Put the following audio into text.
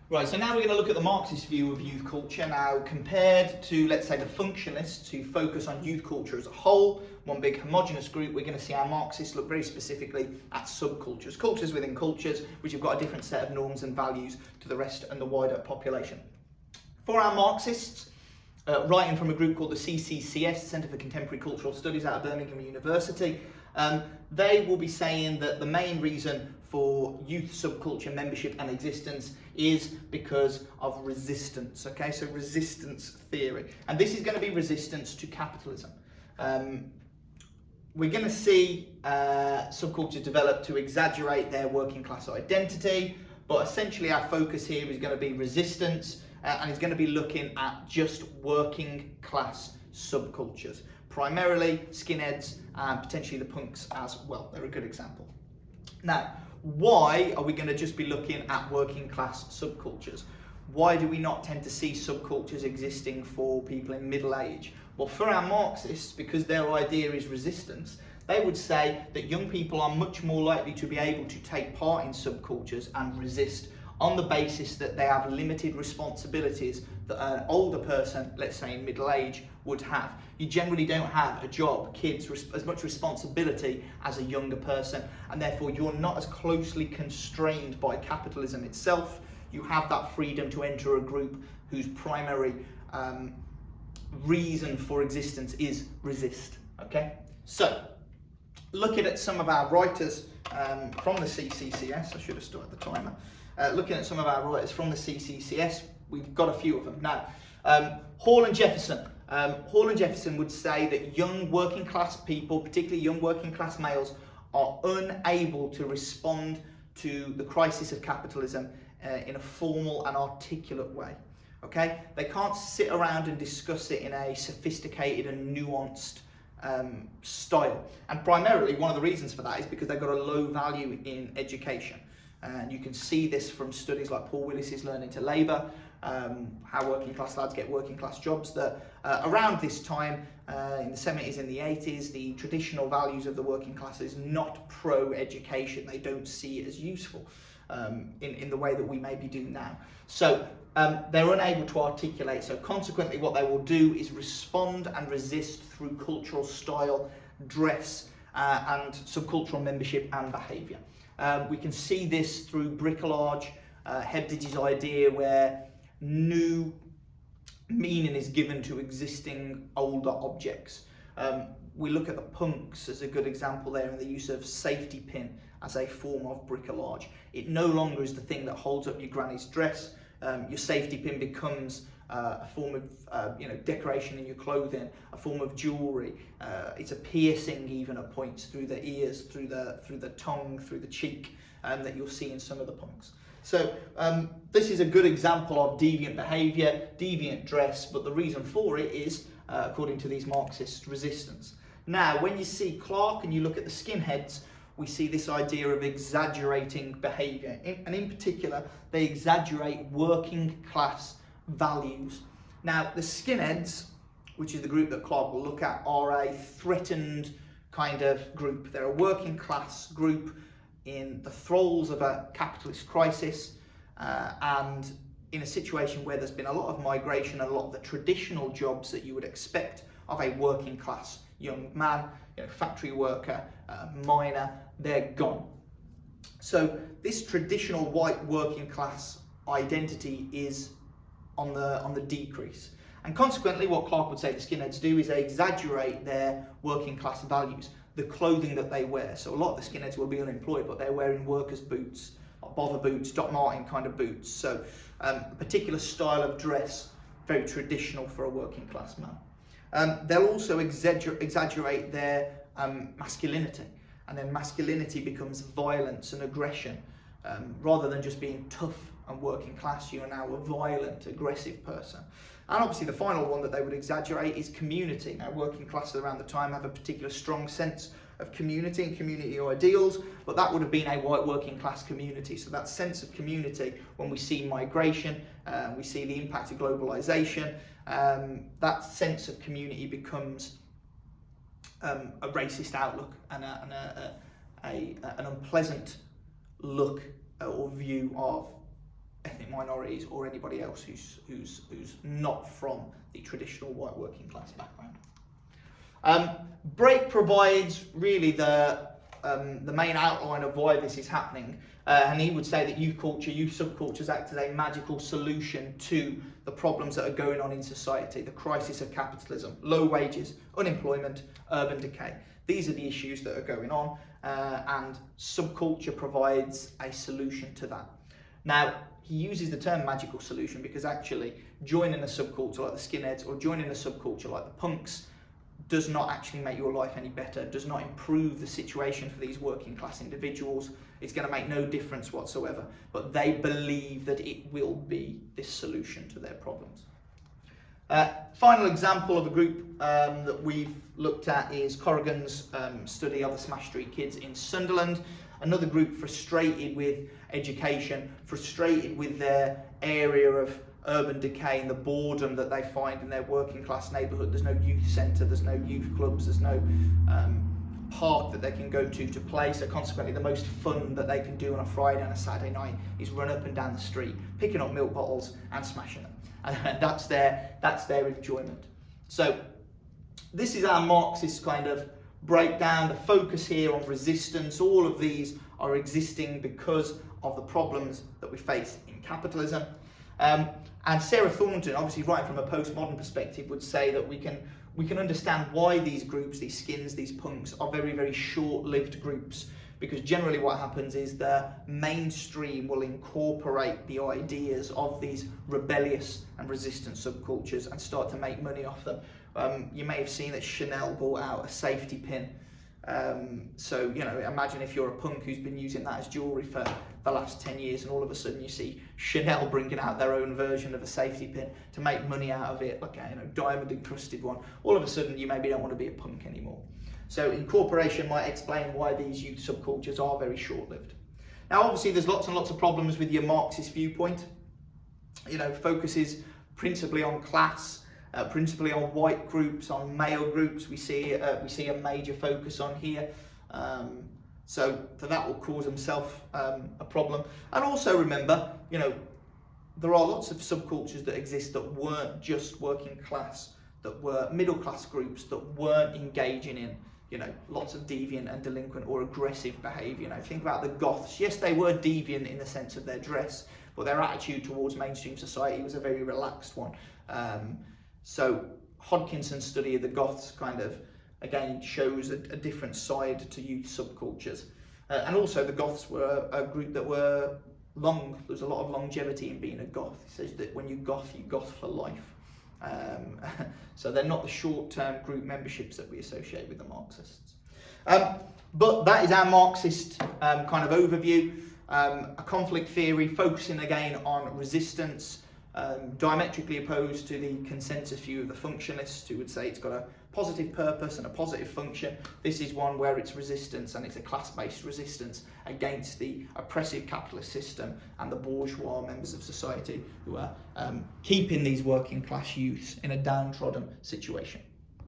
Right, so now we're going to look at the Marxist view of youth culture. Now, compared to, let's say, the functionalists who focus on youth culture as a whole, one big homogenous group, we're going to see our Marxists look very specifically at subcultures, cultures within cultures, which have got a different set of norms and values to the rest and the wider population. For our Marxists, writing from a group called the CCCS, Centre for Contemporary Cultural Studies out of Birmingham University, they will be saying that the main reason for youth subculture membership and existence is because of resistance, okay? So resistance theory. And this is going to be resistance to capitalism. We're going to see subcultures develop to exaggerate their working class identity, but essentially our focus here is going to be resistance, and it's going to be looking at just working class subcultures, primarily skinheads and potentially the punks as well. They're a good example. Now, why are we going to just be looking at working class subcultures? Why do we not tend to see subcultures existing for people in middle age? Well, for our Marxists, because their idea is resistance, they would say that young people are much more likely to be able to take part in subcultures and resist on the basis that they have limited responsibilities that an older person, let's say in middle age, would have. You generally don't have a job, kids, as much responsibility as a younger person, and therefore you're not as closely constrained by capitalism itself. You have that freedom to enter a group whose primary reason for existence is resist, okay? So, looking at some of our writers from the CCCS, I should have started the timer. Looking at some of our writers from the CCCS, we've got a few of them. Now, Hall and Jefferson. Hall and Jefferson would say that young working class people, particularly young working class males, are unable to respond to the crisis of capitalism in a formal and articulate way. Okay? They can't sit around and discuss it in a sophisticated and nuanced style. And primarily, one of the reasons for that is because they've got a low value in education. And you can see this from studies like Paul Willis's Learning to Labour, how working class lads get working class jobs, that around this time, in the 70s and the 80s, the traditional values of the working class is not pro-education. They don't see it as useful in the way that we maybe do now. So they're unable to articulate. So consequently, what they will do is respond and resist through cultural style, dress, and subcultural membership and behaviour. We can see this through bricolage, Hebdige's idea where new meaning is given to existing older objects. We look at the punks as a good example there in the use of safety pin as a form of bricolage. It no longer is the thing that holds up your granny's dress. Your safety pin becomes a form of decoration in your clothing, a form of jewellery. It's a piercing even at points through the ears, through the tongue, through the cheek, that you'll see in some of the punks. So this is a good example of deviant behaviour, deviant dress, but the reason for it is, according to these Marxists, resistance. Now, when you see Clark and you look at the skinheads, we see this idea of exaggerating behaviour. And in particular, they exaggerate working class values. Now, the skinheads, which is the group that Clark will look at, are a threatened kind of group. They're a working class group in the thralls of a capitalist crisis, and in a situation where there's been a lot of migration and a lot of the traditional jobs that you would expect of a working class young man, factory worker, miner, they're gone. So this traditional white working class identity is on the decrease. And consequently, what Clark would say the skinheads do is they exaggerate their working class values, the clothing that they wear. So a lot of the skinheads will be unemployed, but they're wearing workers' boots, bother boots, Doc Martin kind of boots. So a particular style of dress, very traditional for a working class man. They'll also exaggerate their masculinity, and then masculinity becomes violence and aggression. Rather than just being tough and working class, you are now a violent, aggressive person. And obviously the final one that they would exaggerate is community. Now, working classes around the time have a particular strong sense of community and community ideals, but that would have been a white working class community. So that sense of community, when we see migration, we see the impact of globalization, that sense of community becomes a racist outlook and an unpleasant look or view of ethnic minorities or anybody else who's not from the traditional white working class background. Brake provides really the main outline of why this is happening, and he would say that youth subcultures act as a magical solution to the problems that are going on in society, the crisis of capitalism, low wages, unemployment, urban decay. These are the issues that are going on, and subculture provides a solution to that. Now, he uses the term magical solution because actually joining a subculture like the skinheads or joining a subculture like the punks does not actually make your life any better, does not improve the situation for these working class individuals. It's going to make no difference whatsoever, but they believe that it will be this solution to their problems. Final example of a group that we've looked at is Corrigan's study of the Smash Street kids in Sunderland. Another group frustrated with education, frustrated with their area of urban decay and the boredom that they find in their working class neighbourhood. There's no youth centre, there's no youth clubs, there's no park that they can go to play, so consequently the most fun that they can do on a Friday and a Saturday night is run up and down the street, picking up milk bottles and smashing them. And that's their enjoyment. So this is our Marxist kind of breakdown, the focus here on resistance. All of these are existing because of the problems that we face in capitalism. And Sarah Thornton, obviously writing from a postmodern perspective, would say that we can understand why these groups, these skins, these punks, are very, very short-lived groups, because generally what happens is the mainstream will incorporate the ideas of these rebellious and resistant subcultures and start to make money off them. You may have seen that Chanel bought out a safety pin. So, you know, imagine if you're a punk who's been using that as jewellery for the last 10 years and all of a sudden you see Chanel bringing out their own version of a safety pin to make money out of it, like a diamond encrusted one. All of a sudden you maybe don't want to be a punk anymore. So incorporation might explain why these youth subcultures are very short-lived. Now obviously there's lots and lots of problems with your Marxist viewpoint. Focuses principally on class, principally on white groups, on male groups. We see a major focus on here. So that will cause himself a problem. And also remember, there are lots of subcultures that exist that weren't just working class, that were middle class groups that weren't engaging in, lots of deviant and delinquent or aggressive behaviour. Think about the Goths. Yes, they were deviant in the sense of their dress, but their attitude towards mainstream society was a very relaxed one. So Hodkinson's study of the Goths kind of, again, shows a different side to youth subcultures. And also the Goths were a group that were long. There's a lot of longevity in being a Goth. He says that when you Goth for life. So they're not the short-term group memberships that we associate with the Marxists. But that is our Marxist kind of overview. A conflict theory focusing again on resistance, diametrically opposed to the consensus view of the functionalists, who would say it's got a positive purpose and a positive function. This is one where it's resistance, and it's a class-based resistance against the oppressive capitalist system and the bourgeois members of society who are keeping these working class youths in a downtrodden situation.